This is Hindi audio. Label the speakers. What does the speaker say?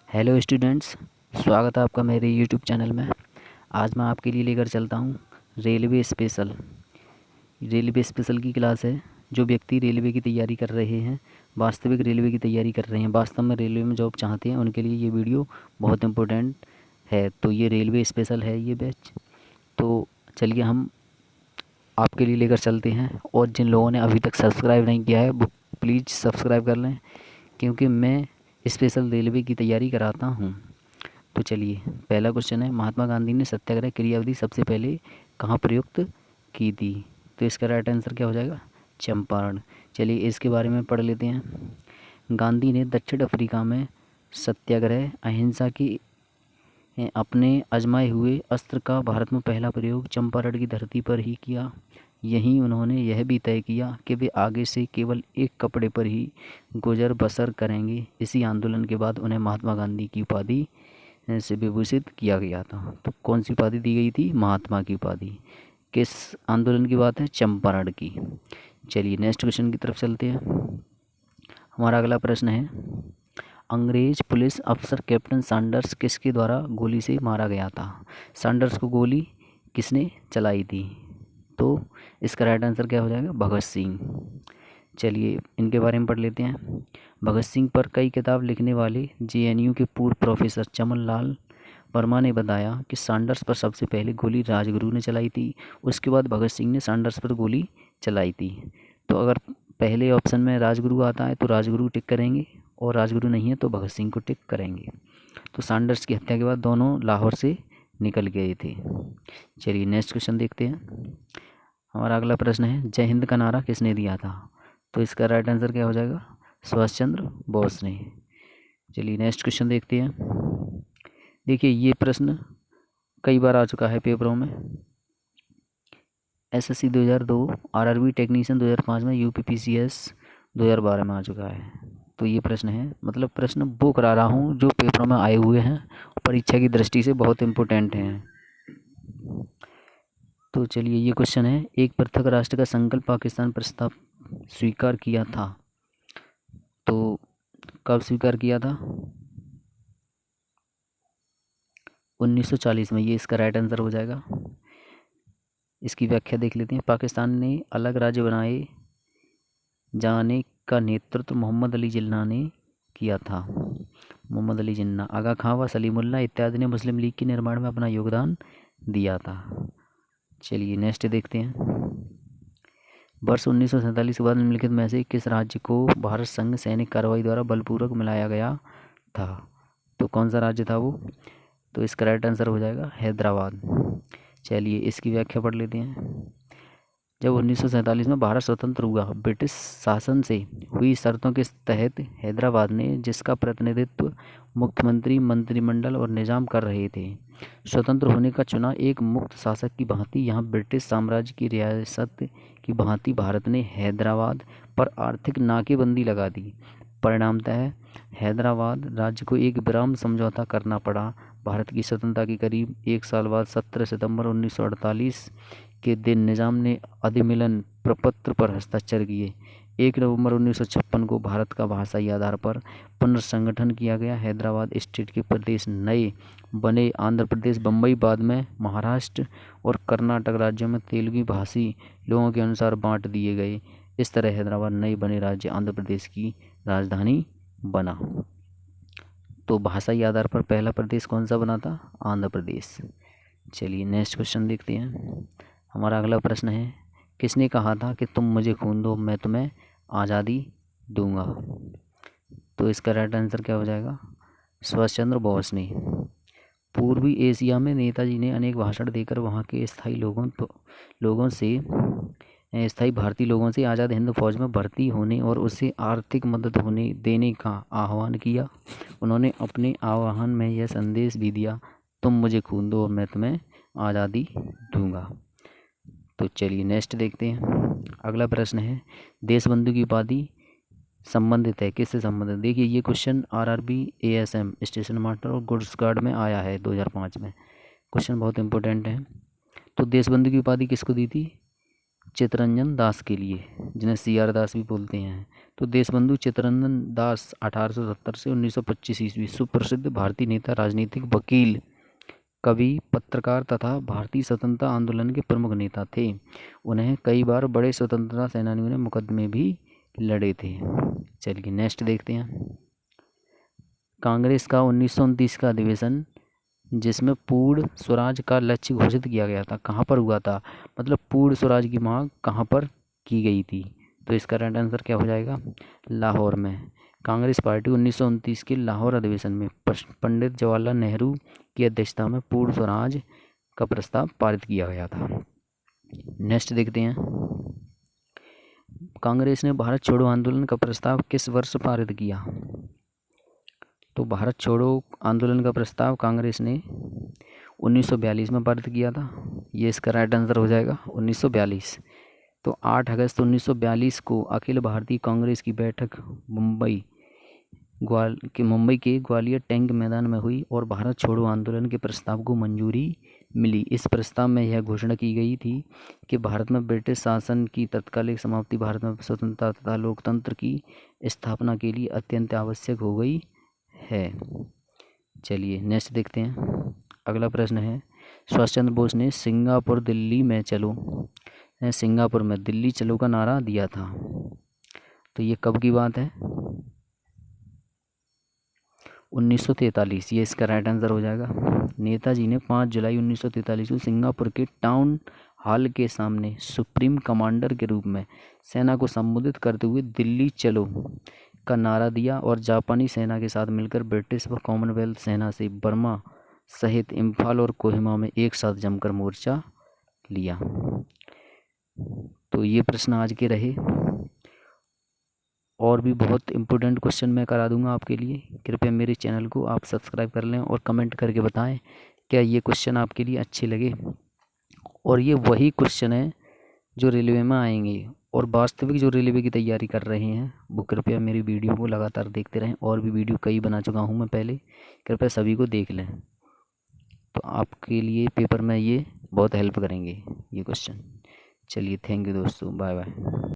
Speaker 1: हेलो स्टूडेंट्स, स्वागत है आपका मेरे यूट्यूब चैनल में। आज मैं आपके लिए लेकर चलता हूँ रेलवे स्पेशल। रेलवे स्पेशल की क्लास है। जो व्यक्ति रेलवे की तैयारी कर रहे हैं, वास्तविक रेलवे की तैयारी कर रहे हैं, वास्तव में रेलवे में जॉब चाहते हैं, उनके लिए ये वीडियो बहुत इम्पोर्टेंट है। तो ये रेलवे स्पेशल है ये बैच। तो चलिए हम आपके लिए लेकर चलते हैं। और जिन लोगों ने अभी तक सब्सक्राइब नहीं किया है वो प्लीज़ सब्सक्राइब कर लें, क्योंकि मैं स्पेशल रेलवे की तैयारी कराता हूँ। तो चलिए, पहला क्वेश्चन है, महात्मा गांधी ने सत्याग्रह क्रियाविधि सबसे पहले कहाँ प्रयुक्त की थी? तो इसका राइट आंसर क्या हो जाएगा? चंपारण। चलिए इसके बारे में पढ़ लेते हैं। गांधी ने दक्षिण अफ्रीका में सत्याग्रह अहिंसा की अपने आजमाए हुए अस्त्र का भारत में पहला प्रयोग चंपारण की धरती पर ही किया। यहीं उन्होंने यह भी तय किया कि वे आगे से केवल एक कपड़े पर ही गुजर बसर करेंगे। इसी आंदोलन के बाद उन्हें महात्मा गांधी की उपाधि से विभूषित किया गया था। तो कौन सी उपाधि दी गई थी? महात्मा की उपाधि। किस आंदोलन की बात है? चंपारण की। चलिए नेक्स्ट क्वेश्चन की तरफ चलते हैं। हमारा अगला प्रश्न है, अंग्रेज पुलिस अफसर कैप्टन सैंडर्स किसके द्वारा गोली से मारा गया था? सैंडर्स को गोली किसने चलाई थी? तो इसका राइट आंसर क्या हो जाएगा? भगत सिंह। चलिए इनके बारे में पढ़ लेते हैं। भगत सिंह पर कई किताब लिखने वाले जेएनयू के पूर्व प्रोफेसर चमन लाल वर्मा ने बताया कि सैंडर्स पर सबसे पहले गोली राजगुरु ने चलाई थी। उसके बाद भगत सिंह ने सैंडर्स पर गोली चलाई थी। तो अगर पहले ऑप्शन में राजगुरु आता है तो राजगुरु टिक करेंगे, और राजगुरु नहीं है तो भगत सिंह को टिक करेंगे। तो सैंडर्स की हत्या के बाद दोनों लाहौर से निकल गए थे। चलिए नेक्स्ट क्वेश्चन देखते हैं। हमारा अगला प्रश्न है, जय हिंद का नारा किसने दिया था? तो इसका राइट आंसर क्या हो जाएगा? सुभाष चंद्र बोस ने। चलिए नेक्स्ट क्वेश्चन देखते हैं। देखिए ये प्रश्न कई बार आ चुका है पेपरों में। एसएससी 2002, आरआरबी टेक्नीशियन 2005 में, यूपीपीसीएस 2012 में आ चुका है। तो ये प्रश्न है, मतलब प्रश्न वो करा रहा हूँ जो पेपरों में आए हुए हैं, परीक्षा की दृष्टि से बहुत इम्पोर्टेंट हैं। तो चलिए ये क्वेश्चन है, एक पृथक राष्ट्र का संकल्प पाकिस्तान प्रस्ताव स्वीकार किया था। तो कब स्वीकार किया था? 1940 में। ये इसका राइट आंसर हो जाएगा। इसकी व्याख्या देख लेते हैं। पाकिस्तान ने अलग राज्य बनाए जाने का नेतृत्व मोहम्मद अली जिन्ना ने किया था। मोहम्मद अली जिन्ना, आगा खां व सलीमुल्लाह इत्यादि ने मुस्लिम लीग के निर्माण में अपना योगदान दिया था। चलिए नेक्स्ट देखते हैं। वर्ष 1947 के बाद निम्नलिखित में से किस राज्य को भारत संघ सैनिक कार्रवाई द्वारा बलपूर्वक मिलाया गया था? तो कौन सा राज्य था वो? तो इसका राइट आंसर हो जाएगा हैदराबाद। चलिए इसकी व्याख्या पढ़ लेते हैं। जब 1947 में भारत स्वतंत्र हुआ, ब्रिटिश शासन से हुई शर्तों के तहत हैदराबाद ने, जिसका प्रतिनिधित्व मुख्यमंत्री, मंत्रिमंडल और निजाम कर रहे थे, स्वतंत्र होने का चुना। एक मुक्त शासक की भांति यहाँ ब्रिटिश साम्राज्य की रियासत की भांति भारत ने हैदराबाद पर आर्थिक नाकेबंदी लगा दी। परिणामतः हैदराबाद राज्य को एक विराम समझौता करना पड़ा। भारत की स्वतंत्रता के करीब एक साल बाद 17 सितंबर 1948 के दिन निजाम ने अधिमिलन प्रपत्र पर हस्ताक्षर किए। 1 नवंबर 1956 को भारत का भाषाई आधार पर पुनर्संगठन किया गया। हैदराबाद स्टेट के प्रदेश नए बने। आंध्र प्रदेश, बम्बई बाद में महाराष्ट्र और कर्नाटक राज्यों में तेलुगु भाषी लोगों के अनुसार बांट दिए गए। इस तरह हैदराबाद नए बने राज्य आंध्र प्रदेश की राजधानी बना। तो भाषाई आधार पर पहला प्रदेश कौन सा बना था? आंध्र प्रदेश। चलिए नेक्स्ट क्वेश्चन देखते हैं। हमारा अगला प्रश्न है, किसने कहा था कि तुम मुझे खून दो मैं तुम्हें आज़ादी दूंगा? तो इसका राइट आंसर क्या हो जाएगा? सुभाष चंद्र बोस ने। पूर्वी एशिया में नेताजी ने अनेक भाषण देकर वहाँ के स्थायी भारतीय लोगों से आज़ाद हिंद फौज में भर्ती होने और उसे आर्थिक मदद होने देने का आह्वान किया। उन्होंने अपने आह्वान में यह संदेश भी दिया, तुम मुझे खून दो और मैं तुम्हें आज़ादी दूंगा। तो चलिए नेक्स्ट देखते हैं। अगला प्रश्न है, देशबंधु की उपाधि संबंधित है, किससे संबंधित? देखिए ये question RRB, ASM station master और गुड्स गार्ड में आया है 2005 में। क्वेश्चन बहुत इंपॉर्टेंट है। तो देशबंधु की उपाधि किसको दी थी? चित्तरंजन दास के लिए, जिन्हें CR दास भी बोलते हैं। तो देशबंधु चित्तरंजन दास 1870 से 1925 ईस्वी सुप्रसिद्ध भारतीय नेता, राजनीतिक वकील, कवि, पत्रकार तथा भारतीय स्वतंत्रता आंदोलन के प्रमुख नेता थे। उन्हें कई बार बड़े स्वतंत्रता सेनानियों ने मुकदमे भी लड़े थे। चलिए नेक्स्ट देखते हैं। कांग्रेस का 1929 का अधिवेशन, जिसमें पूर्ण स्वराज का लक्ष्य घोषित किया गया था, कहाँ पर हुआ था? मतलब पूर्ण स्वराज की मांग कहाँ पर की गई थी? तो इसका राइट आंसर क्या हो जाएगा? लाहौर में। कांग्रेस पार्टी 1929 के लाहौर अधिवेशन में पंडित जवाहरलाल नेहरू की अध्यक्षता में पूर्ण स्वराज का प्रस्ताव पारित किया गया था। नेक्स्ट देखते हैं। कांग्रेस ने भारत छोड़ो आंदोलन का प्रस्ताव किस वर्ष पारित किया? तो भारत छोड़ो आंदोलन का प्रस्ताव कांग्रेस ने 1942 में पारित किया था। ये इसका राइट आंसर हो जाएगा 1942। तो 8 अगस्त 1942 को अखिल भारतीय कांग्रेस की बैठक मुंबई के ग्वालियर टैंक मैदान में हुई और भारत छोड़ो आंदोलन के प्रस्ताव को मंजूरी मिली। इस प्रस्ताव में यह घोषणा की गई थी कि भारत में ब्रिटिश शासन की तत्कालिक समाप्ति भारत में स्वतंत्रता तथा लोकतंत्र की स्थापना के लिए अत्यंत आवश्यक हो गई है। चलिए नेक्स्ट देखते हैं। अगला प्रश्न है, सुभाष चंद्र बोस ने सिंगापुर में दिल्ली चलो का नारा दिया था। तो ये कब की बात है? 1943। ये इसका राइट आंसर हो जाएगा। नेताजी ने 5 जुलाई 1943 को सिंगापुर के टाउन हॉल के सामने सुप्रीम कमांडर के रूप में सेना को संबोधित करते हुए दिल्ली चलो का नारा दिया और जापानी सेना के साथ मिलकर ब्रिटिश व कॉमनवेल्थ सेना से बर्मा सहित इम्फाल और कोहिमा में एक साथ जमकर मोर्चा लिया। तो ये प्रश्न आज के रहे, और भी बहुत इम्पोर्टेंट क्वेश्चन मैं करा दूंगा आपके लिए। कृपया मेरे चैनल को आप सब्सक्राइब कर लें और कमेंट करके बताएं क्या ये क्वेश्चन आपके लिए अच्छे लगे। और ये वही क्वेश्चन है जो रेलवे में आएंगे, और वास्तविक जो रेलवे की तैयारी कर रहे हैं वो कृपया मेरी वीडियो को लगातार देखते रहें। और भी वीडियो कई बना चुका हूँ मैं पहले, कृपया सभी को देख लें। तो आपके लिए पेपर में ये बहुत हेल्प करेंगे ये क्वेश्चन। चलिए थैंक यू दोस्तों, बाय बाय।